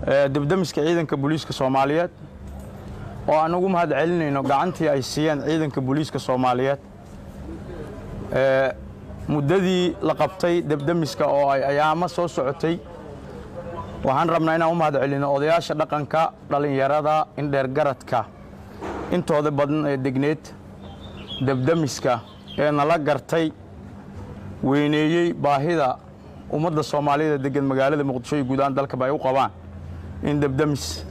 dibdamiska ciidanka booliiska Soomaaliyeed oo aan ugu mahad celinayno gacantii ay siiyeen ciidanka booliiska Soomaaliyeed muddadii la qabtay dibdamiska oo ay ayaamo soo socotay waxaan rabnaa inaan u mahad celino odayaasha dhaqanka dhalinyarada indheer garadka intooda badan ee degneed dibdamiska ee nala gartay weyneeyay baahida ummadda Soomaaliyeed degan magaalada Muqdisho iyo guud ahaan dalka bay u qabaan in dibdamis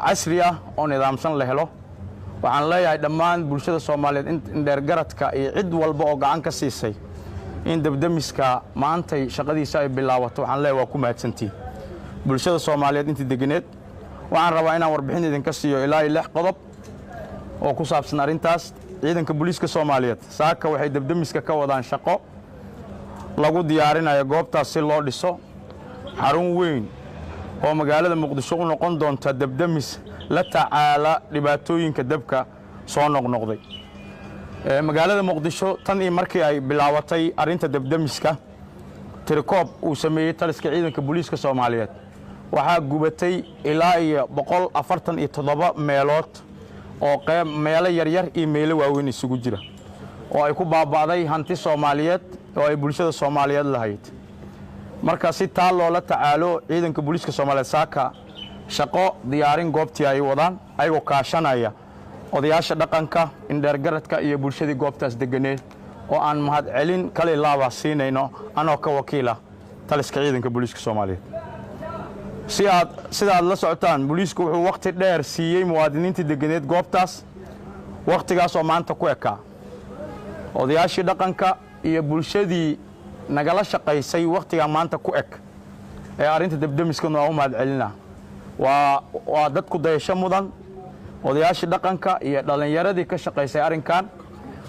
casri ah oo nidaamsan la helo waxaan leeyahay dhammaan bulshada Soomaaliyeed indheer garadka iyo cid walba oo gacan ka siisay in dibdamiska maantay shaqadiisa ay bilaabato waxaan leeyahay waa ku mahadsantii bulshada Soomaaliyeed intii deganeed waxaan rabaa inaan warbixin idinka siiyo ilaa 6 qodob oo ku saabsan arintaas ciidanka booliiska Soomaaliyeed saaka waxay dibdamiska ka wadaan shaqo lagu diyaarinayo goobtaas si loo dhiso xarun weyn oo magaalada Muqdisho u noqon doonta dibdamis la tacaala dhibaatooyinka dabka soo noqnoqday magaalada Muqdisho tan iyo markii ay bilaabatay arinta dibdamiska tirkoob uu sameeyay taliska ciidanka booliiska Soomaaliyeed waxaa gubatay ilaa 147 meelood oo meelo yaryar iyo meelo waaweyn isugu jira oo ay ku baabaaday hanti Soomaaliyeed oo ay bulshada Soomaaliyeed lahayd marka si taal loo la tacaalo ciidanka booliiska Soomaaliyeed saaka shaqo diyaarin goobtii ay wadaan ayagoo kaashanaya odayaasha dhaqanka indheer garadka iyo bulshadii goobtaas deganeed oo aan mahad celin kale laaba siinayno anoo ka wakiila taliska ciidanka booliiska Soomaaliyeed sida aad la socotaan booliisku wuxuu waqti dheer siiyay muwaadiniinta deganeed goobtaas waqtigaas oo maanta ku ekaa odayaashii dhaqanka iyo bulshadii nagala shaqaysay waqtiga maanta ku eg ee arinta dibdamiska noo u mahad celina waa dadku dayasho mudan odayaashii dhaqanka iyo dhalinyaradii ka shaqaysay arinkan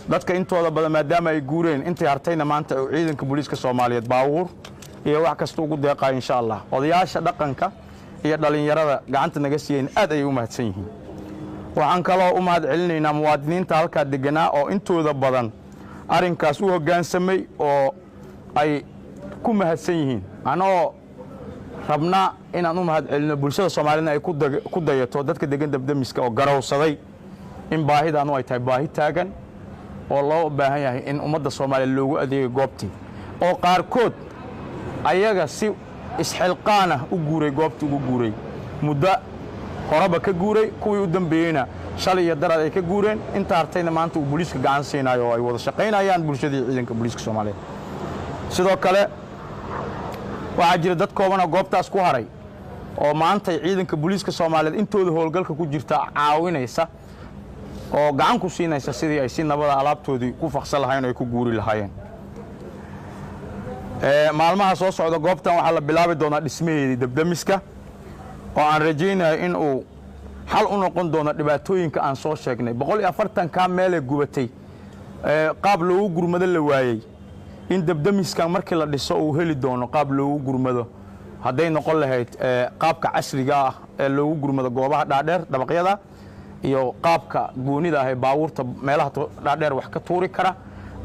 dadka intooda badan maadaama ay guureen intay hartayna maanta ciidanka booliiska Soomaaliyeed baawur iyo wax kasta ugu deeqay insha Allah odayaasha dhaqanka iyo dhalinyarada gacanta naga siiyeen aad ay u mahadsan yihiin waxaan kaloo u mahad celinaynaa muwaadiniinta halka deganaa oo intooda badan arinkaas u hoggaansamay oo ay ku mahadsan yihiin anoo rabna inaan u mahad celino bulshada Soomaaliyeed ay ku dayato dadka degan dibdamiska oo garowsaday in baahidan ay tahay baahi taagan oo loo baahan yahay in ummadda Soomaaliyeed loogu adeego goobtii oo qaarkood ayaga si isxilqaana u guuray goobtii ugu guuray muddo horaba ka guuray kuwii u dambeeyayna shalay iyo darad ay ka guureen inta hartayna maanta uu booliiska gacan siinayo oo ay wada shaqaynayaan bulshadii ciidanka booliiska Soomaaliyeed sidoo kale waxaa jira dad kooban oo goobtaas ku haray oo maanta ciidanka booliiska Soomaaliyeed intooda howlgalka ku jirta caawinaysa oo gacan ku siinaysa sidii ay si nabada alaabtoodii ku faqsan lahayn oo ku guuri lahaayeen maalmaha soo socda goobtan waxaa la bilaabi doonaa dhismaheedii dibdamiska oo aan rajaynayo in uu xal u noqon doono dhibaatooyinka aan soo sheegnay 140 ka meel ee gubatay qaab loogu gurmado la waayay in dibdamiskan markii la dhiso uu heli doono qaab loogu gurmado hadday noqon lahayd qaabka casriga ah ee loogu gurmado goobaha dhaadheer dabaqyada iyo qaabka goonida ah ee baabuurta meelaha dhaadheer wax ka tuuri kara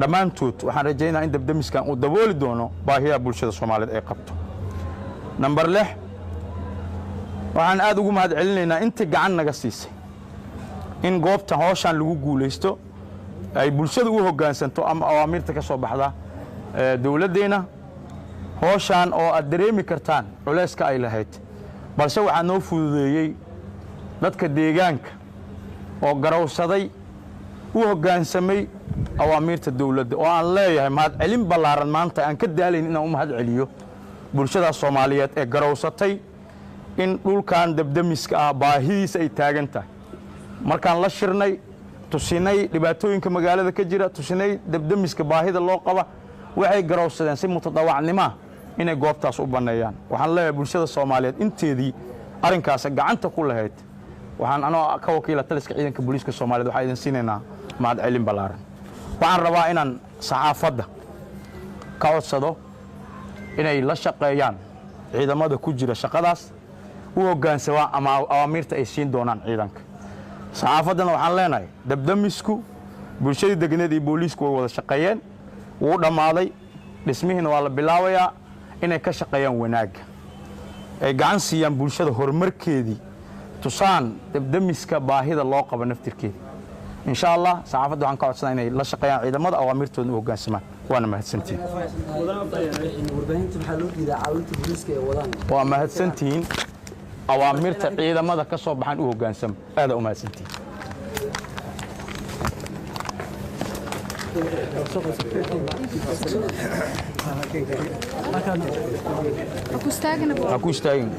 dhammaantood waxaan rajaynayaa in dibdamiskan uu dabooli doono baahiyaha bulshada Soomaaliyeed ay qabto number 6 waxaan aad ugu mahad celinaynaa intii gacan naga siisay in goobta hawshan lagu guuleysto ay bulshada u hoggaansanto ama awaamirta ka soo baxda dawladeena hawshan oo aad dareemi kartaan culayska ay lahayd balse waxaa noo fududeeyay dadka deegaanka oo garowsaday u hoggaansamay awaamirta dawladda oo aan leeyahay mahad celin ballaaran maanta aan ka daalayn inaan u mahad celiyo bulshada Soomaaliyeed ee garowsatay in dhulkan dibdamiska ah baahidiisa ay taagan tahay markaan la shirnay tusinay dhibaatooyinka magaalada ka jira tusinay dibdamiska baahida loo qaba waxay garowsadeen si mutadawacnimo inay goobtaas u baneeyaan waxaan leeyahay bulshada Soomaaliyeed inteedii arinkaas gacanta ku lahayd waxaan anoo ka wakiila taliska ciidanka booliiska Soomaaliyeed waxaan idin siinaynaa mahad celin ballaaran waxaan rabaa inaan saxaafadda ka codsado inay la shaqeeyaan ciidamada ku jira shaqadaas u hoggaansamaa ama awaamirta ay siin doonaan ciidanka saxaafaddana waxaan leenahay dibdamisku bulshada deganeed iyo booliisku way wada shaqeeyeen wuu dhamaaday dhismihiina waa la bilaabayaa inay ka shaqeeyaan wanaag ay gacan siiyaan bulshada horumarkeedii tusaan dabdamiska baahida loo qabo naftirkeeda insha Allah saxaafaddu waxaan ka codsanaa inay la shaqeeyaan ciidamada awaamirtooda u hoggaansamaan waana mahadsantihiin waa mahadsantihiin awaamirta ciidamada ka soo baxan u hoggaansama aad u mahadsantihiin Aku istaagin.